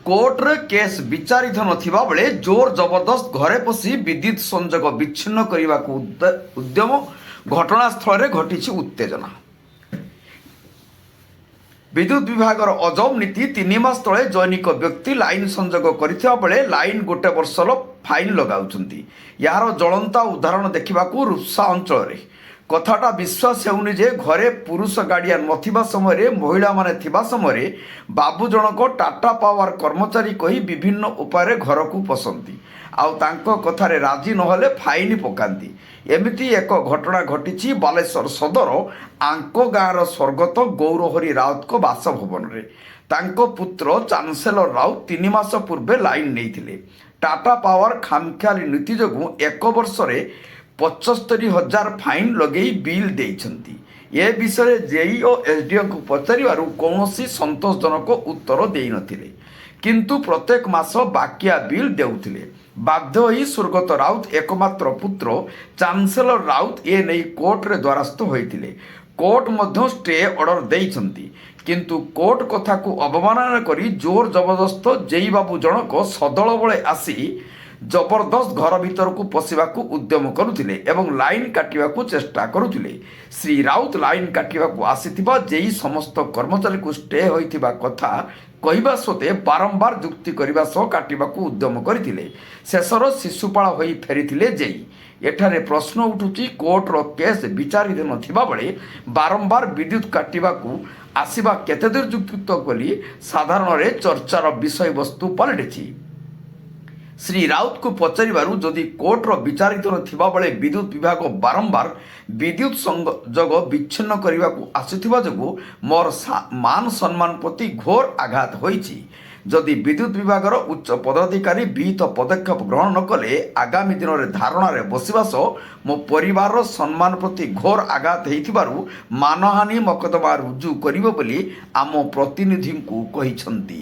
କୋର୍ଟରେ କେସ୍ ବିଚାରିତ ନଥିବା ବେଳେ ଜୋର ଜବରଦସ୍ତ ଘରେ ପଶି ବିଦ୍ୟୁତ୍ ସଂଯୋଗ ବିଚ୍ଛିନ୍ନ କରିବାକୁ ଉଦ୍ୟମ। ଘଟଣାସ୍ଥଳରେ ଘଟିଛି ଉତ୍ତେଜନା। ବିଦ୍ୟୁତ୍ ବିଭାଗର ଅଜବ ନୀତି। 3 ମାସ ତଳେ ଜୈନିକ ବ୍ୟକ୍ତି ଲାଇନ୍ ସଂଯୋଗ କରିଥିବା ବେଳେ ଲାଇନ୍ 1 ବର୍ଷର ଫାଇନ୍ ଲଗାଉଛନ୍ତି। ଏହାର ଜ୍ୱଳନ୍ତ ଉଦାହରଣ ଦେଖିବାକୁ ରୁପ୍ସା ଅଞ୍ଚଳରେ। କଥାଟା ବିଶ୍ୱାସ ହେଉନି ଯେ ଘରେ ପୁରୁଷ ଗାଡ଼ିଆ ନଥିବା ସମୟରେ, ମହିଳାମାନେ ଥିବା ସମୟରେ ବାବୁ ଜଣକ ଟାଟା ପାୱାର କର୍ମଚାରୀ କହି ବିଭିନ୍ନ ଉପାୟରେ ଘରକୁ ପଶନ୍ତି, ଆଉ ତାଙ୍କ କଥାରେ ରାଜି ନହେଲେ ଫାଇନ୍ ପକାନ୍ତି। ଏମିତି ଏକ ଘଟଣା ଘଟିଛି ବାଲେଶ୍ୱର ସଦର ଆଙ୍କ ଗାଁର ସ୍ୱର୍ଗତ ଗୌରହରି ରାଉତଙ୍କ ବାସଭବନରେ। ତାଙ୍କ ପୁତ୍ର ଚାନ୍ସେଲର ରାଉତ 3 ମାସ ପୂର୍ବେ ଲାଇନ୍ ନେଇଥିଲେ। ଟାଟା ପାୱାର ଖାମଖିଆଲି ନୀତି ଯୋଗୁଁ 1 ବର୍ଷରେ 75,000 ଫାଇନ୍ ଲଗେଇ ବିଲ୍ ଦେଇଛନ୍ତି। ଏ ବିଷୟରେ ଜେଇ ଓ ଏସ୍ଡିଓଙ୍କୁ ପଚାରିବାରୁ କୌଣସି ସନ୍ତୋଷଜନକ ଉତ୍ତର ଦେଇନଥିଲେ, କିନ୍ତୁ ପ୍ରତ୍ୟେକ ମାସ ବାକିଆ ବିଲ୍ ଦେଉଥିଲେ। ବାଧ୍ୟ ହୋଇ ସ୍ୱର୍ଗତ ରାଉତ ଏକମାତ୍ର ପୁତ୍ର ଚାନ୍ସେଲର ରାଉତ ଏ ନେଇ କୋର୍ଟରେ ଦ୍ୱାରସ୍ଥ ହୋଇଥିଲେ। କୋର୍ଟ ମଧ୍ୟ ଷ୍ଟେ ଅର୍ଡର ଦେଇଛନ୍ତି, କିନ୍ତୁ କୋର୍ଟ କଥାକୁ ଅବମାନନା କରି ଜୋର ଜବରଦସ୍ତ ଜେଇ ବାବୁ ଜଣକ ସଦଳବଳେ ଆସି ଜବରଦସ୍ତ ଘର ଭିତରକୁ ପଶିବାକୁ ଉଦ୍ୟମ କରୁଥିଲେ ଏବଂ ଲାଇନ୍ କାଟିବାକୁ ଚେଷ୍ଟା କରୁଥିଲେ। ଶ୍ରୀ ରାଉତ ଲାଇନ୍ କାଟିବାକୁ ଆସିଥିବା ଜେଇ ସମସ୍ତ କର୍ମଚାରୀଙ୍କୁ ଷ୍ଟେ ହୋଇଥିବା କଥା କହିବା ସତ୍ତ୍ୱେ ବାରମ୍ବାର ଯୁକ୍ତି କରିବା ସହ କାଟିବାକୁ ଉଦ୍ୟମ କରିଥିଲେ। ଶେଷର ଶିଶୁପାଳ ହୋଇ ଫେରିଥିଲେ ଜେଇ। ଏଠାରେ ପ୍ରଶ୍ନ ଉଠୁଛି, କୋର୍ଟର କେସ୍ ବିଚାରିତ ନଥିବା ବେଳେ ବାରମ୍ବାର ବିଦ୍ୟୁତ୍ କାଟିବାକୁ ଆସିବା କେତେଦୂର ଯୁକ୍ତିଯୁକ୍ତ ବୋଲି ସାଧାରଣରେ ଚର୍ଚ୍ଚାର ବିଷୟବସ୍ତୁ ପାଲଟିଛି। ଶ୍ରୀ ରାଉତଙ୍କୁ ପଚାରିବାରୁ ଯଦି କୋର୍ଟର ବିଚାରିତ ନଥିବା ବେଳେ ବିଦ୍ୟୁତ୍ ବିଭାଗ ବାରମ୍ବାର ବିଦ୍ୟୁତ୍ ସଂଯୋଗ ବିଚ୍ଛିନ୍ନ କରିବାକୁ ଆସୁଥିବା ଯୋଗୁଁ ମୋର ମାନ ସମ୍ମାନ ପ୍ରତି ଘୋର ଆଘାତ ହୋଇଛି। ଯଦି ବିଦ୍ୟୁତ୍ ବିଭାଗର ଉଚ୍ଚ ପଦାଧିକାରୀ ବିହିତ ପଦକ୍ଷେପ ଗ୍ରହଣ ନ କଲେ ଆଗାମୀ ଦିନରେ ଧାରଣାରେ ବସିବା ସହ ମୋ ପରିବାରର ସମ୍ମାନ ପ୍ରତି ଘୋର ଆଘାତ ହୋଇଥିବାରୁ ମାନହାନି ମକଦ୍ଦମା ରୁଜୁ କରିବ ବୋଲି ଆମ ପ୍ରତିନିଧିଙ୍କୁ କହିଛନ୍ତି।